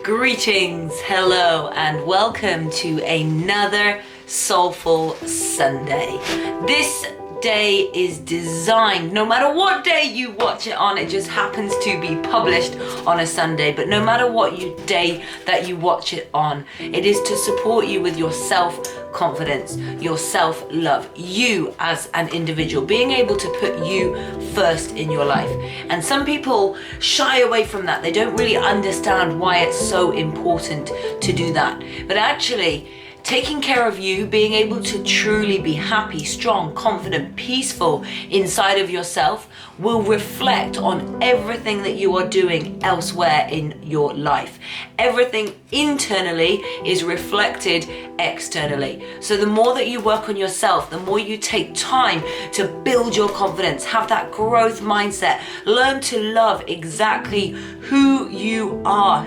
Greetings, hello, and welcome to another Soulful Sunday. This day is designed, no matter what day you watch it on, it just happens to be published on a Sunday, but no matter what day that you watch it on, it is to support you with your self-confidence, your self-love, you as an individual, being able to put you first in your life. And some people shy away from that. They don't really understand why it's so important to do that. But actually, taking care of you, being able to truly be happy, strong, confident, peaceful inside of yourself will reflect on everything that you are doing elsewhere in your life. Everything internally is reflected externally. So the more that you work on yourself, the more you take time to build your confidence, have that growth mindset, learn to love exactly who you are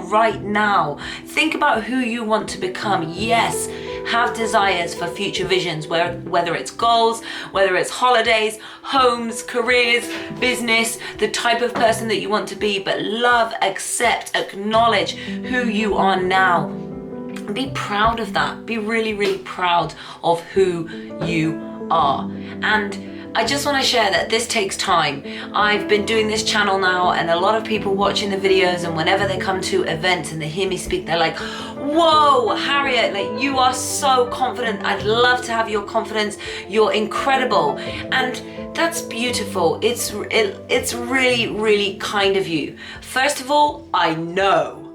right now. Think about who you want to become. Yes, have desires for future visions, whether it's goals, whether it's holidays, homes, careers, business, the type of person that you want to be, but love, accept, acknowledge who you are now. Be proud of that. Be really, really proud of who you are. And I just want to share that this takes time. I've been doing this channel now, and a lot of people watching the videos, and whenever they come to events and they hear me speak, they're like, whoa, Harriet, like, you are so confident. I'd love to have your confidence. You're incredible. And that's beautiful. It's really, really kind of you. First of all, I know.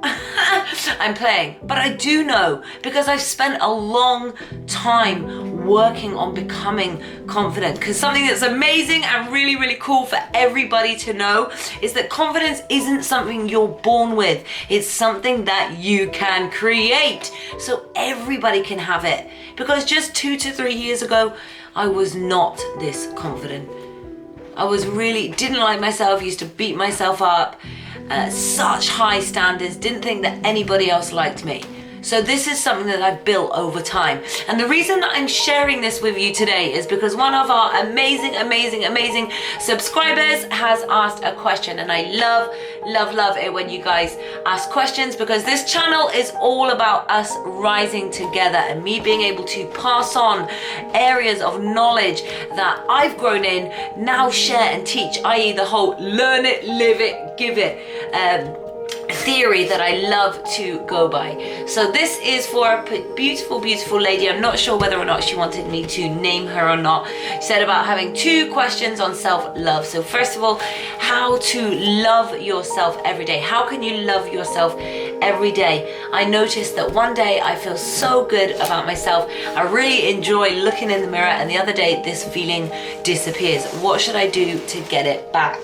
I'm playing, but I do know because I've spent a long time working on becoming confident. Because something that's amazing and really, really cool for everybody to know is that confidence isn't something you're born with. It's something that you can create. So everybody can have it. Because just 2 to 3 years ago, I was not this confident. I was really, didn't like myself, used to beat myself up. Such high standards, didn't think that anybody else liked me. So this is something that I've built over time. And the reason that I'm sharing this with you today is because one of our amazing subscribers has asked a question. And I love it when you guys ask questions, because this channel is all about us rising together and me being able to pass on areas of knowledge that I've grown in, now share and teach, i.e. the whole learn it, live it, give it theory that I love to go by. So this is for a beautiful lady. I'm not sure whether or not she wanted me to name her or not. She said about having 2 questions on self-love. So first of all, how to love yourself every day. How can you love yourself every day? I noticed that one day I feel so good about myself. I really enjoy looking in the mirror, and the other day this feeling disappears. What should I do to get it back?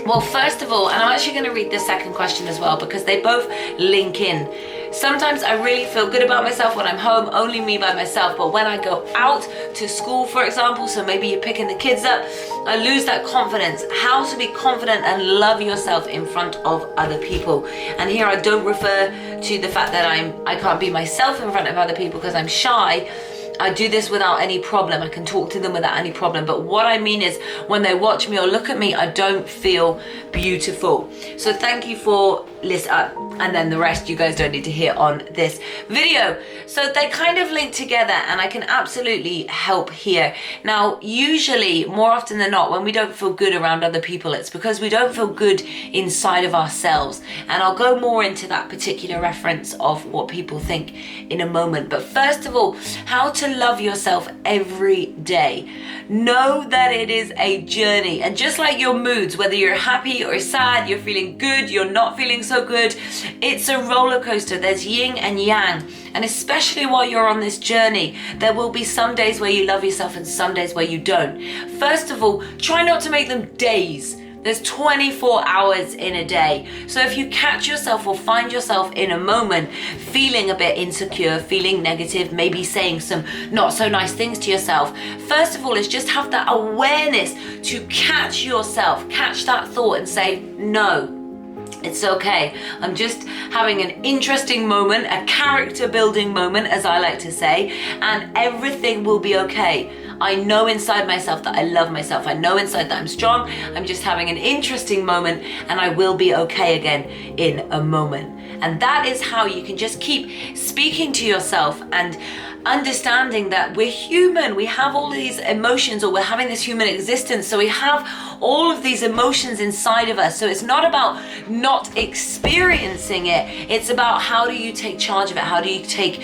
Well, first of all, and I'm actually going to read the second question as well because they both link in. Sometimes I really feel good about myself when I'm home, only me by myself. But when I go out to school, for example, so maybe you're picking the kids up, I lose that confidence. How to be confident and love yourself in front of other people. And here I don't refer to the fact that I can't be myself in front of other people because I'm shy. I do this without any problem. I can talk to them without any problem. But what I mean is when they watch me or look at me, I don't feel beautiful. So thank you for listening. And then the rest you guys don't need to hear on this video. So they kind of link together, and I can absolutely help here. Now, usually, more often than not, when we don't feel good around other people, it's because we don't feel good inside of ourselves. And I'll go more into that particular reference of what people think in a moment. But first of all, how to love yourself every day. Know that it is a journey. And just like your moods, whether you're happy or sad, you're feeling good, you're not feeling so good, it's a roller coaster. There's yin and yang. And especially while you're on this journey, there will be some days where you love yourself and some days where you don't. First of all, try not to make them days. There's 24 hours in a day. So if you catch yourself or find yourself in a moment feeling a bit insecure, feeling negative, maybe saying some not so nice things to yourself, first of all is just have that awareness to catch yourself, catch that thought and say, no, it's okay. I'm just having an interesting moment, a character building moment, as I like to say, and everything will be okay. I know inside myself that I love myself. I know inside that I'm strong. I'm just having an interesting moment and I will be okay again in a moment. And that is how you can just keep speaking to yourself and understanding that we're human. We have all these emotions, or we're having this human existence. So we have all of these emotions inside of us. So it's not about not experiencing it. It's about how do you take charge of it? How do you take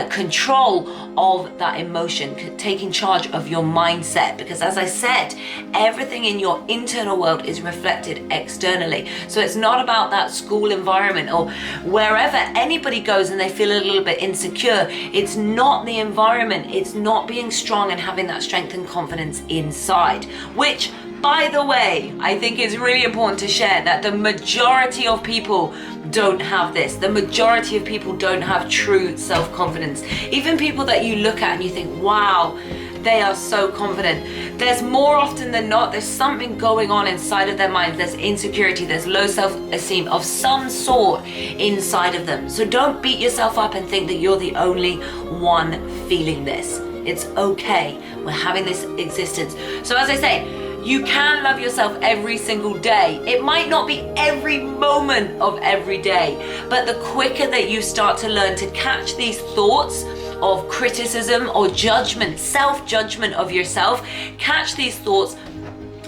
control of that emotion, taking charge of your mindset? Because as I said, everything in your internal world is reflected externally. So it's not about that school environment or wherever anybody goes and they feel a little bit insecure. It's not the environment. It's not being strong and having that strength and confidence inside, which, by the way, I think it's really important to share that the majority of people don't have this. The majority of people don't have true self-confidence. Even people that you look at and you think, wow, they are so confident. There's more often than not, there's something going on inside of their mind. There's insecurity, there's low self-esteem of some sort inside of them. So don't beat yourself up and think that you're the only one feeling this. It's okay. We're having this existence. So as I say, you can love yourself every single day. It might not be every moment of every day, but the quicker that you start to learn to catch these thoughts of criticism or judgment, self-judgment of yourself, catch these thoughts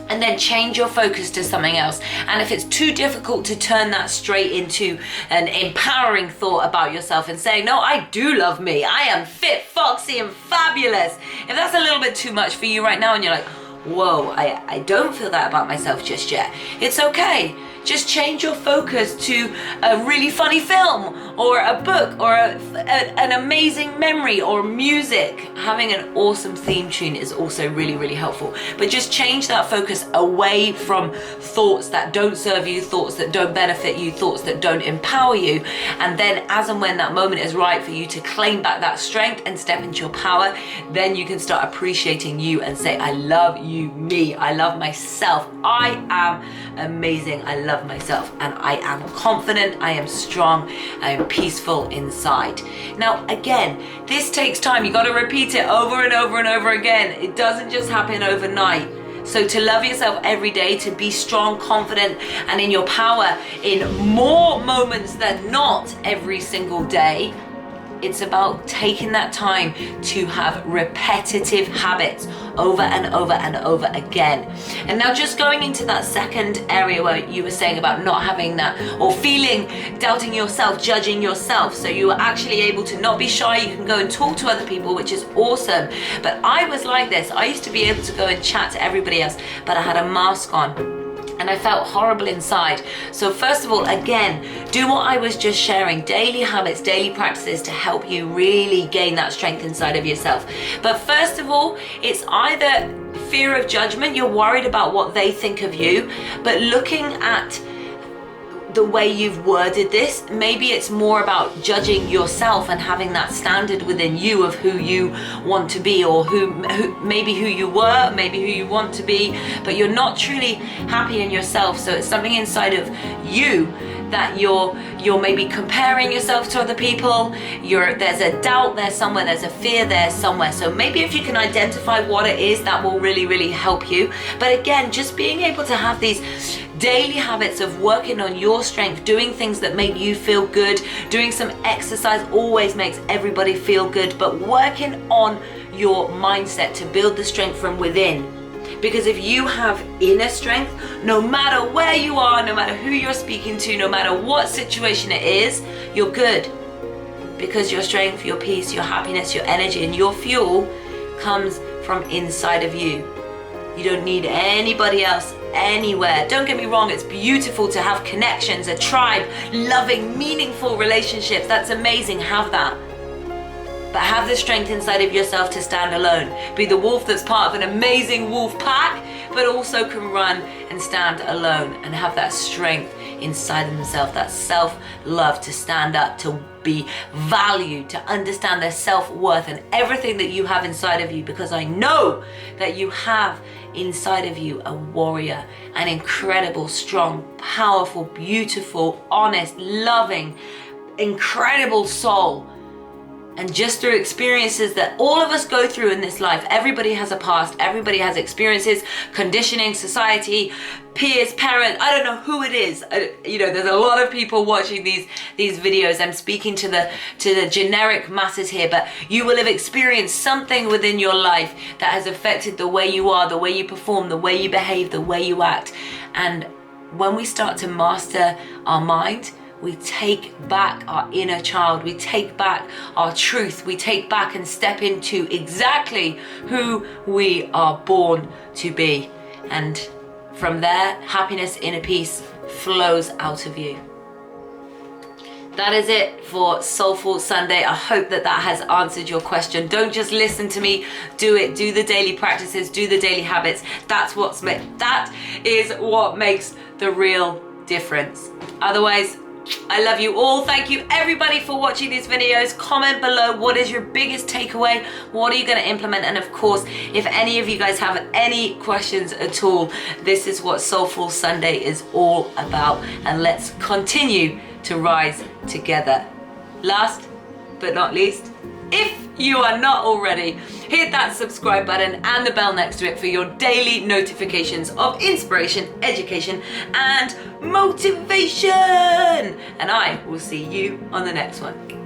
and then change your focus to something else. And if it's too difficult to turn that straight into an empowering thought about yourself and saying, no, I do love me, I am fit, foxy, and fabulous. If that's a little bit too much for you right now and you're like, whoa, I don't feel that about myself just yet, it's okay. Just change your focus to a really funny film or a book or an amazing memory or music. Having an awesome theme tune is also really, really helpful. But just change that focus away from thoughts that don't serve you, thoughts that don't benefit you, thoughts that don't empower you. And then as and when that moment is right for you to claim back that strength and step into your power, then you can start appreciating you and say, I love you, me. I love myself. I am amazing. I love myself and I am confident, I am strong, I am peaceful inside. Now again, this takes time. You got to repeat it over and over and over again. It doesn't just happen overnight. So to love yourself every day, to be strong, confident, and in your power in more moments than not every single day, it's about taking that time to have repetitive habits over and over and over again. And now just going into that second area where you were saying about not having that or feeling, doubting yourself, judging yourself. So you were actually able to not be shy. You can go and talk to other people, which is awesome. But I was like this. I used to be able to go and chat to everybody else, but I had a mask on. And I felt horrible inside. So first of all, again, do what I was just sharing, daily habits, daily practices to help you really gain that strength inside of yourself. But first of all, it's either fear of judgment, you're worried about what they think of you, but looking at the way you've worded this, maybe it's more about judging yourself and having that standard within you of who you want to be, or who maybe who you were, maybe who you want to be, but you're not truly happy in yourself. So it's something inside of you that you're maybe comparing yourself to other people. There's a doubt there somewhere, there's a fear there somewhere. So maybe if you can identify what it is, that will really, really help you. But again, just being able to have these daily habits of working on your strength, doing things that make you feel good, doing some exercise always makes everybody feel good, but working on your mindset to build the strength from within. Because if you have inner strength, no matter where you are, no matter who you're speaking to, no matter what situation it is, you're good. Because your strength, your peace, your happiness, your energy, and your fuel comes from inside of you. You don't need anybody else anywhere. Don't get me wrong, it's beautiful to have connections, a tribe, loving, meaningful relationships. That's amazing, have that. But have the strength inside of yourself to stand alone. Be the wolf that's part of an amazing wolf pack, but also can run and stand alone and have that strength inside of themselves, that self-love to stand up, to be valued, to understand their self-worth and everything that you have inside of you, because I know that you have inside of you a warrior, an incredible, strong, powerful, beautiful, honest, loving, incredible soul And just through experiences that all of us go through in this life, everybody has a past, everybody has experiences, conditioning, society, peers, parents, I don't know who it is. There's a lot of people watching these videos. I'm speaking to the generic masses here, but you will have experienced something within your life that has affected the way you are, the way you perform, the way you behave, the way you act. And when we start to master our mind, we take back our inner child, we take back our truth, we take back and step into exactly who we are born to be. And from there, happiness, inner peace flows out of you. That is it for Soulful Sunday. I hope that has answered your question. Don't just listen to me, do it. Do the daily practices, do the daily habits. That is what makes the real difference. Otherwise, I love you all. Thank you everybody for watching these videos. Comment below, what is your biggest takeaway? What are you going to implement? And of course, if any of you guys have any questions at all, this is what Soulful Sunday is all about. And let's continue to rise together. Last but not least, if you are not already, hit that subscribe button and the bell next to it for your daily notifications of inspiration, education, and motivation. And I will see you on the next one.